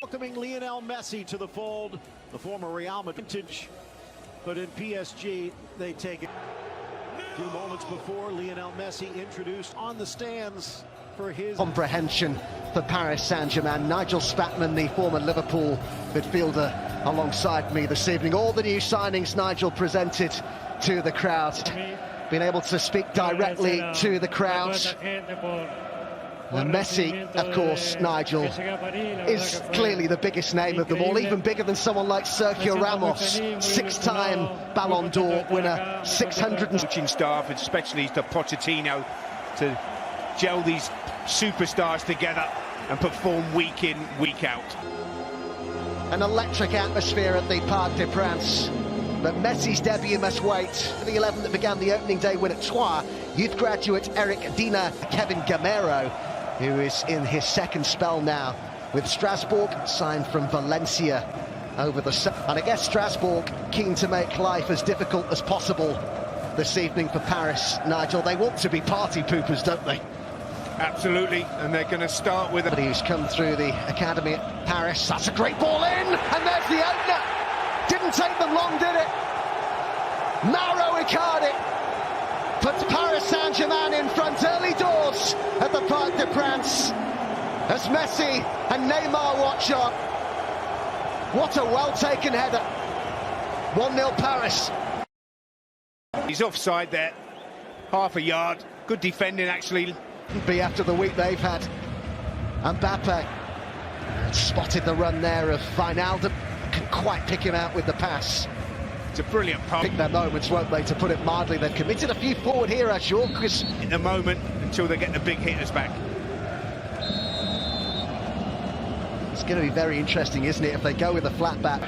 Welcoming Lionel Messi to the fold, the former Real Madrid, but in PSG they take it. A few moments before, Lionel Messi introduced on the stands for his comprehension for Paris Saint-Germain. Nigel Spatman, the former Liverpool midfielder, alongside me this evening. All the new signings Nigel presented to the crowd. Been able to speak directly to the crowd. And Messi, of course, Nigel, is clearly the biggest name of them all, even bigger than someone like Sergio Ramos, six-time Ballon d'Or winner, 600 coaching staff, especially to Pochettino, to gel these superstars together and perform week in, week out. An electric atmosphere at the Parc des Princes. But Messi's debut must wait. The 11 that began the opening day win at Troyes, youth graduate Eric Dina, Kevin Gamero, who is in his second spell now with Strasbourg, signed from Valencia over the... And I guess Strasbourg keen to make life as difficult as possible this evening for Paris, Nigel. They want to be party poopers, don't they? Absolutely, and they're going to start with... He's come through the academy at Paris. That's a great ball in, and there's the opener. Didn't take them long, did it? Mauro Icardi puts Paris Saint-Germain in front early doors at the Parc des Princes as Messi and Neymar watch on. What a well-taken header. 1-0 Paris. He's offside there, half a yard. Good defending, actually. Be after the week they've had. Mbappe spotted the run there of Wijnaldum. Couldn't quite pick him out with the pass. It's a brilliant pass. Pick their moments, won't they, to put it mildly. They've committed a few forward here, Hіghlіghts. In the moment, until they get the big hitters back. It's going to be very interesting, isn't it, if they go with a flat back.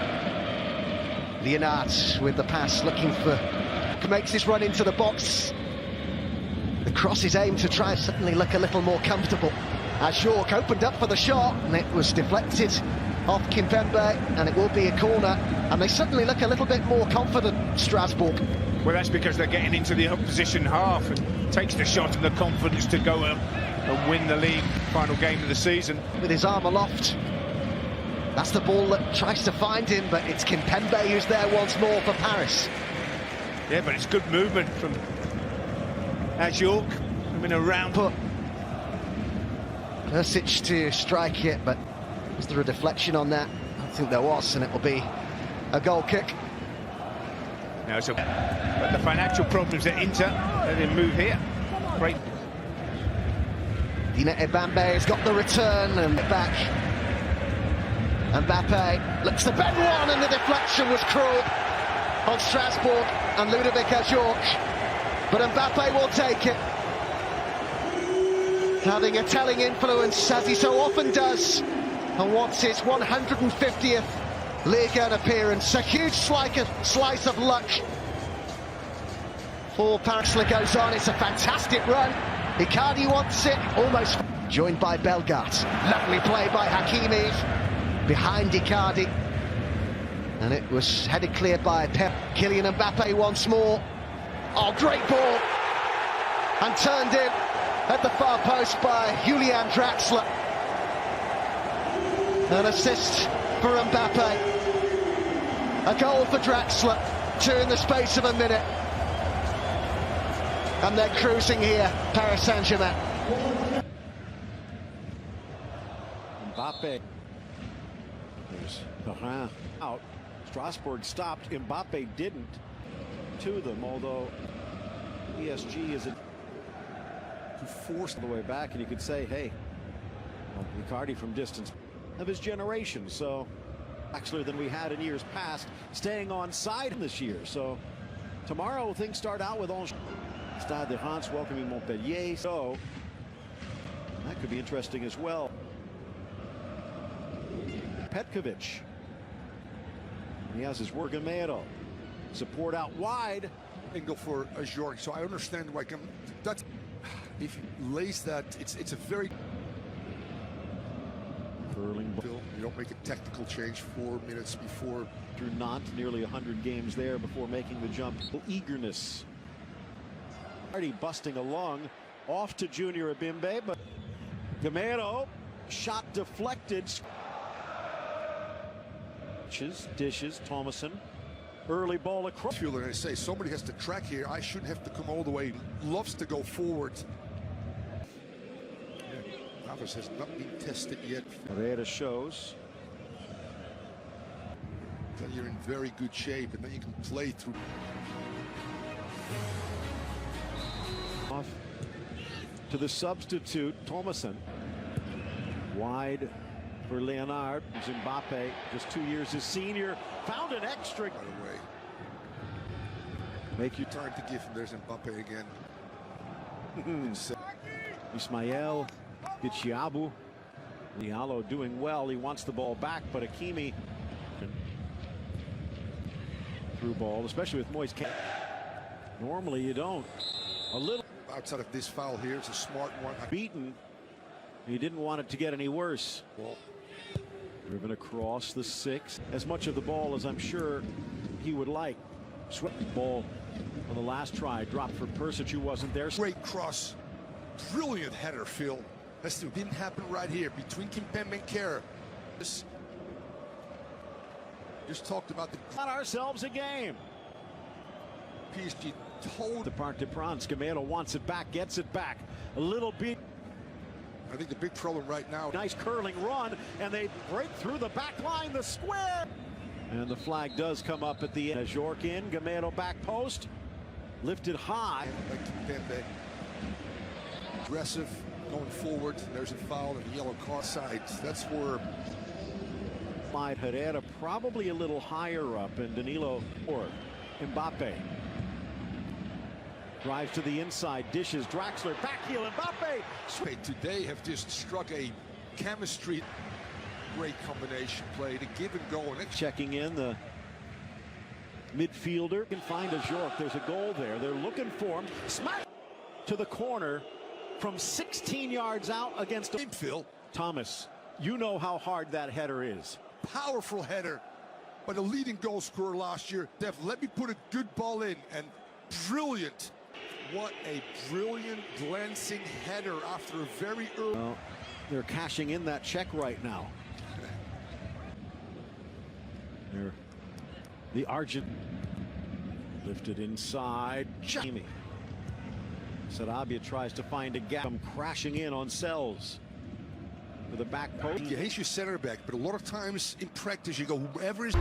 Leonard with the pass, looking for... makes his run into the box. The cross is aimed to try and suddenly look a little more comfortable. Hіghlіghts opened up for the shot, and it was deflected off Kimpembe, and it will be a corner. And they suddenly look a little bit more confident, Strasbourg. Well, that's because they're getting into the opposition half. It takes the shot and the confidence to go up and win the league final game of the season. With his arm aloft. That's the ball that tries to find him, but it's Kimpembe who's there once more for Paris. Yeah, but it's good movement from Hіghlіghts, coming around. Put Persic to strike it, but was there a deflection on that? I think there was, and it will be a goal kick. No, so but the financial problems at Inter, they didn't move here. Great. Dina Ebambe has got the return and back. Mbappe looks to bend one, and the deflection was cruel on Strasbourg and Ludovic Hіghlіghts. But Mbappe will take it. Having a telling influence, as he so often does, and wants his 150th Ligue 1 appearance. A huge slice of luck for Paris. Goes on, it's a fantastic run. Icardi wants it, almost joined by Bellegarde. Lovely play by Hakimi, behind Icardi. And it was headed clear by Pep. Kylian Mbappe once more. Oh, great ball. And turned in at the far post by Julian Draxler. An assist for Mbappe. A goal for Draxler. Two in the space of a minute. And they're cruising here, Paris Saint-Germain. Mbappe. There's Perrin out. Strasbourg stopped. Mbappe didn't. To them, although PSG is to force the way back, and you could say, hey, well, Icardi from distance of his generation, so actually than we had in years past, staying on side this year. So tomorrow things start out with Stade de France welcoming Montpellier, so that could be interesting as well. Petkovic, he has his Gamero. Support out wide. Angle for Hіghlіghts, so I understand why. That's if you lace that, it's a very curling. You don't make a technical change 4 minutes before. Through Nantes, nearly 100 games there before making the jump. Eagerness. Already busting along, off to Junior Ebimbe, but Gamero, shot deflected. Dishes, Thomason. Early ball across. Fielder, and I say somebody has to track here. I shouldn't have to come all the way. Loves to go forward. Navas has not been tested yet. Herrera shows. Then you're in very good shape, and then you can play through. Off to the substitute, Thomason. Wide for Leonard. Mbappe, just 2 years his senior, found an extra. By the way, make you time to give him. There's Mbappe again. Ismael Gichiabu. Diallo doing well. He wants the ball back, but Hakimi through ball, especially with Moyes. Normally you don't. A little Outside of this foul here, it's a smart one. beaten. He didn't want it to get any worse. Well, driven across the 6. As much of the ball as I'm sure he would like. Swept ball on the last try. Dropped for Persic, who wasn't there. great cross. Brilliant header, Phil. That didn't happen right here between Kimpembe and Kehrer. Just talked about the Got ourselves a game. PSG told. The Parc des Princes. Gamero wants it back, gets it back. A little beat. I think the big problem right now. Nice curling run, and they break through the back line, the square. And the flag does come up at the end. As York in, Gamero back post. Lifted high. Like Kimpembe. Aggressive, going forward. There's a foul and a yellow card side. That's where. Herrera probably a little higher up, and Danilo or Mbappe. Drives to the inside, dishes, Draxler, back heel, Mbappe. Today have just struck a chemistry. Great combination play to give and go. And Checking in the midfielder. Can find a York. There's a goal there. They're looking for him. Smack to the corner from 16 yards out against Phil. Thomas. You know how hard that header is. Powerful header by the leading goal scorer last year. Let me put a good ball in, and brilliant. What a brilliant glancing header after a very early. Well, they're cashing in that check right now. They're the Argent lifted inside. Jamie. Sarabia tries to find a gap. Crashing in on Sells. With the back post. Yeah, he's your center back, but a lot of times in practice you go whoever is.